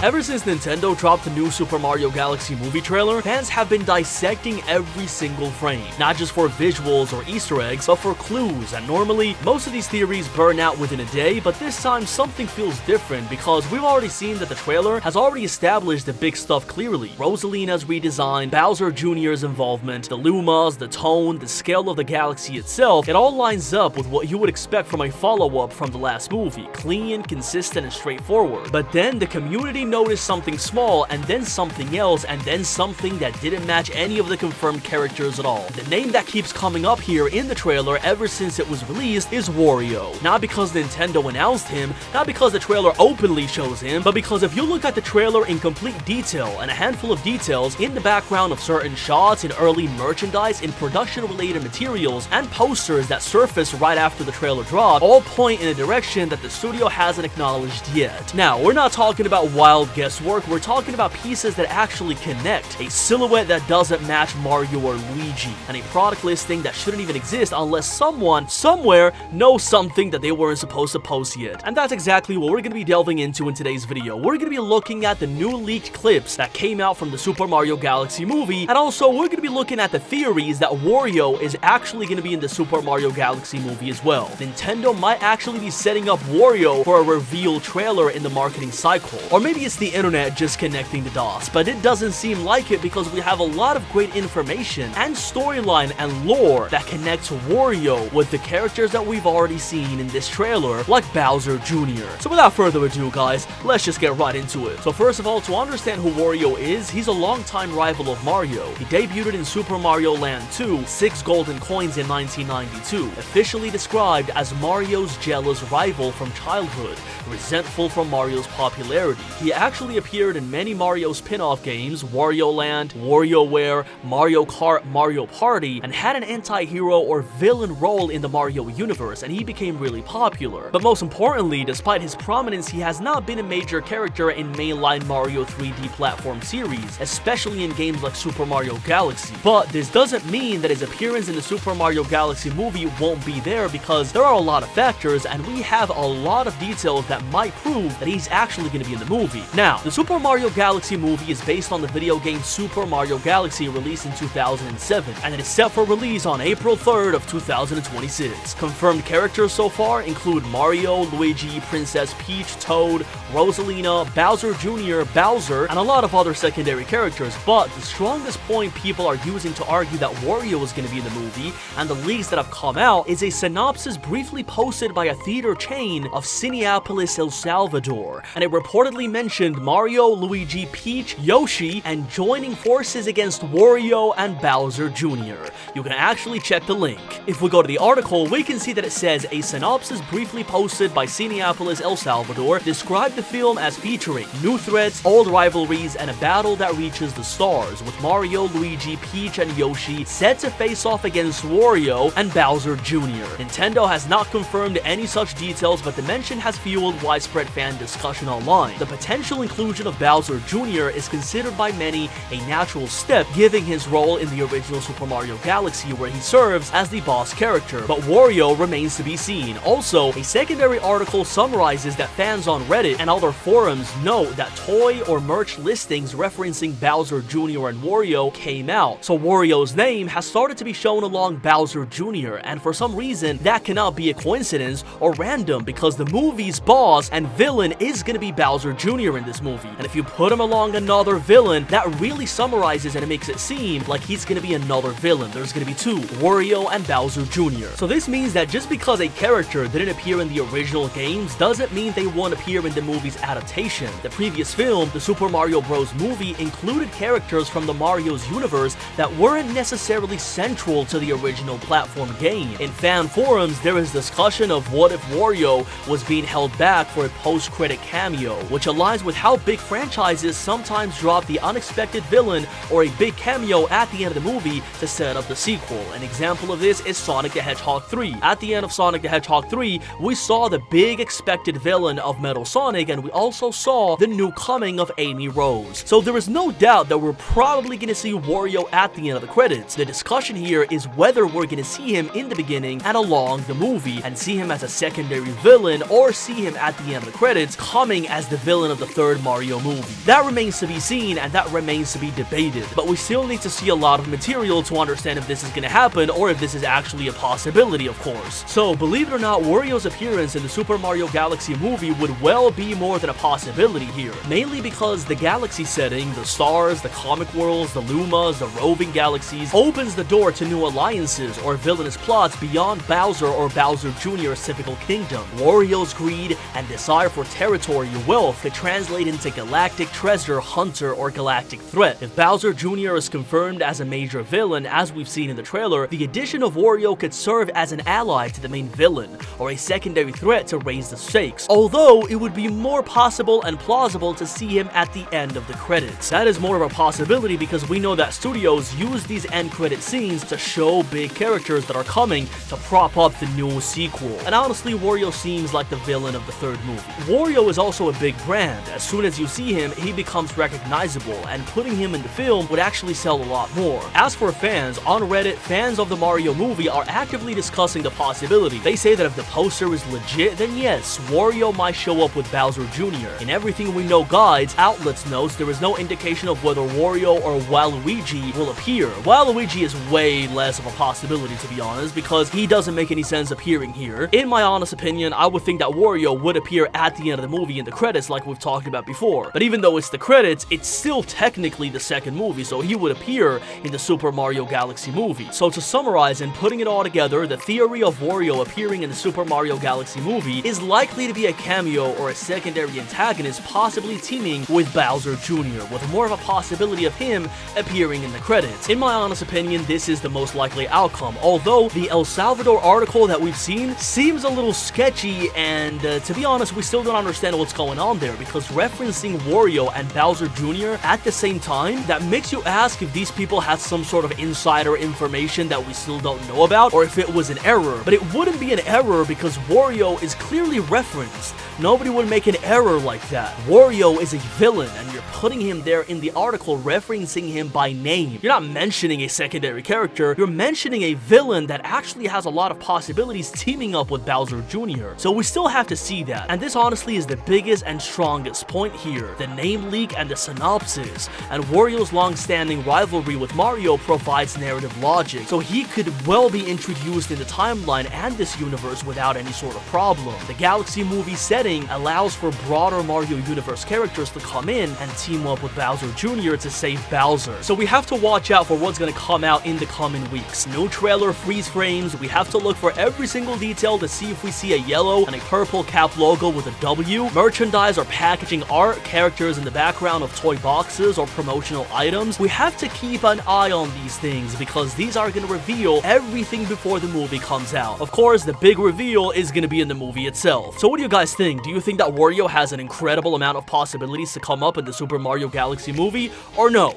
Ever since Nintendo dropped the new Super Mario Galaxy movie trailer, fans have been dissecting every single frame, not just for visuals or Easter eggs, but for clues, and normally, most of these theories burn out within a day, but this time something feels different because we've already seen that the trailer has already established the big stuff clearly. Rosalina's redesign, Bowser Jr.'s involvement, the Lumas, the tone, the scale of the galaxy itself, it all lines up with what you would expect from a follow-up from the last movie, clean, consistent, and straightforward. But then the community noticed something small, and then something else, and then something that didn't match any of the confirmed characters at all. The name that keeps coming up here in the trailer ever since it was released is Wario. Not because Nintendo announced him, not because the trailer openly shows him, but because if you look at the trailer in complete detail and a handful of details in the background of certain shots, in early merchandise, in production-related materials, and posters that surface right after the trailer dropped, all point in a direction that the studio hasn't acknowledged yet. Now, we're not talking about wild guesswork, we're talking about pieces that actually connect, a silhouette that doesn't match Mario or Luigi, and a product listing that shouldn't even exist unless someone, somewhere, knows something that they weren't supposed to post yet. And that's exactly what we're going to be delving into in today's video. We're going to be looking at the new leaked clips that came out from the Super Mario Galaxy movie, and also we're going to be looking at the theories that Wario is actually going to be in the Super Mario Galaxy movie as well. Nintendo might actually be setting up Wario for a reveal trailer in the marketing cycle. Or maybe it's the internet just connecting the dots, but it doesn't seem like it because we have a lot of great information and storyline and lore that connects Wario with the characters that we've already seen in this trailer, like Bowser Jr. So without further ado, guys, let's just get right into it. So first of all, to understand who Wario is, he's a longtime rival of Mario. He debuted in Super Mario Land 2, 6 golden coins in 1992, officially described as Mario's jealous rival from childhood, resentful from Mario's popularity. He actually appeared in many Mario spin-off games, Wario Land, WarioWare, Mario Kart, Mario Party, and had an anti-hero or villain role in the Mario universe, and he became really popular. But most importantly, despite his prominence, he has not been a major character in mainline Mario 3D platform series, especially in games like Super Mario Galaxy. But this doesn't mean that his appearance in the Super Mario Galaxy movie won't be there, because there are a lot of factors, and we have a lot of details that might prove that he's actually going to be in the movie. Now, the Super Mario Galaxy movie is based on the video game Super Mario Galaxy released in 2007, and it is set for release on April 3rd of 2026. Confirmed characters so far include Mario, Luigi, Princess Peach, Toad, Rosalina, Bowser Jr., Bowser, and a lot of other secondary characters, but the strongest point people are using to argue that Wario is going to be in the movie, and the leaks that have come out, is a synopsis briefly posted by a theater chain of Cineapolis, El Salvador, and it reportedly mentioned Mario, Luigi, Peach, Yoshi, and joining forces against Wario and Bowser Jr. You can actually check the link. If we go to the article, we can see that it says a synopsis briefly posted by Cineapolis, El Salvador described the film as featuring new threats, old rivalries, and a battle that reaches the stars, with Mario, Luigi, Peach, and Yoshi set to face off against Wario and Bowser Jr. Nintendo has not confirmed any such details, but the mention has fueled widespread fan discussion online. The potential inclusion of Bowser Jr. is considered by many a natural step, given his role in the original Super Mario Galaxy, where he serves as the boss character, but Wario remains to be seen. Also, a secondary article summarizes that fans on Reddit and other forums note that toy or merch listings referencing Bowser Jr. and Wario came out, so Wario's name has started to be shown along Bowser Jr., and for some reason, that cannot be a coincidence or random, because the movie's boss and villain is going to be Bowser Jr. in this movie, and if you put him along another villain, that really summarizes and it makes it seem like he's going to be another villain. There's going to be two, Wario and Bowser Jr. So this means that just because a character didn't appear in the original games doesn't mean they won't appear in the movie's adaptation. The previous film, the Super Mario Bros. Movie, included characters from the Mario's universe that weren't necessarily central to the original platform game. In fan forums, there is discussion of what if Wario was being held back for a post-credit cameo, which aligns with how big franchises sometimes drop the unexpected villain or a big cameo at the end of the movie to set up the sequel. An example of this is Sonic the Hedgehog 3. At the end of Sonic the Hedgehog 3, we saw the big expected villain of Metal Sonic, and we also saw the new coming of Amy Rose. So there is no doubt that we're probably going to see Wario at the end of the credits. The discussion here is whether we're going to see him in the beginning and along the movie, and see him as a secondary villain, or see him at the end of the credits coming as the villain of the third Mario movie. That remains to be seen, and that remains to be debated, but we still need to see a lot of material to understand if this is gonna happen or if this is actually a possibility, of course. So, believe it or not, Wario's appearance in the Super Mario Galaxy movie would well be more than a possibility here, mainly because the galaxy setting, the stars, the comic worlds, the Lumas, the roving galaxies, opens the door to new alliances or villainous plots beyond Bowser or Bowser Jr.'s typical kingdom. Wario's greed and desire for territory or wealth could translate into galactic treasure hunter or galactic threat. If Bowser Jr. is confirmed as a major villain, as we've seen in the trailer, the addition of Wario could serve as an ally to the main villain, or a secondary threat to raise the stakes, although it would be more possible and plausible to see him at the end of the credits. That is more of a possibility because we know that studios use these end credit scenes to show big characters that are coming to prop up the new sequel. And honestly, Wario seems like the villain of the third movie. Wario is also a big brand. As soon as you see him, he becomes recognizable, and putting him in the film would actually sell a lot more. As for fans, on Reddit, fans of the Mario movie are actively discussing the possibility. They say that if the poster is legit, then yes, Wario might show up with Bowser Jr. In everything we know guides, outlets notes, there is no indication of whether Wario or Waluigi will appear. Waluigi is way less of a possibility, to be honest, because he doesn't make any sense appearing here. In my honest opinion, I would think that Wario would appear at the end of the movie in the credits like we've talked about before. But even though it's the credits, it's still technically the second movie, so he would appear in the Super Mario Galaxy movie. So to summarize and putting it all together, the theory of Wario appearing in the Super Mario Galaxy movie is likely to be a cameo or a secondary antagonist, possibly teaming with Bowser Jr., with more of a possibility of him appearing in the credits. In my honest opinion, this is the most likely outcome, although the El Salvador article that we've seen seems a little sketchy, and to be honest, we still don't understand what's going on there, because referencing Wario and Bowser Jr. at the same time, that makes you ask if these people have some sort of insider information that we still don't know about, or if it was an error. But it wouldn't be an error because Wario is clearly referenced. Nobody would make an error like that. Wario is a villain, and you're putting him there in the article, referencing him by name. You're not mentioning a secondary character, you're mentioning a villain that actually has a lot of possibilities teaming up with Bowser Jr. So we still have to see that, and this honestly is the biggest and strongest point here. The name leak and the synopsis, and Wario's long-standing rivalry with Mario provides narrative logic, so he could well be introduced in the timeline and this universe without any sort of problem. The Galaxy movie setting allows for broader Mario universe characters to come in and team up with Bowser Jr. to save Bowser. So we have to watch out for what's gonna come out in the coming weeks. New trailer freeze frames, we have to look for every single detail to see if we see a yellow and a purple cap logo with a W, merchandise or packaging art, characters in the background of toy boxes or promotional items. We have to keep an eye on these things because these are gonna reveal everything before the movie comes out. Of course, the big reveal is gonna be in the movie itself. So what do you guys think? Do you think that Wario has an incredible amount of possibilities to come up in the Super Mario Galaxy movie, or no?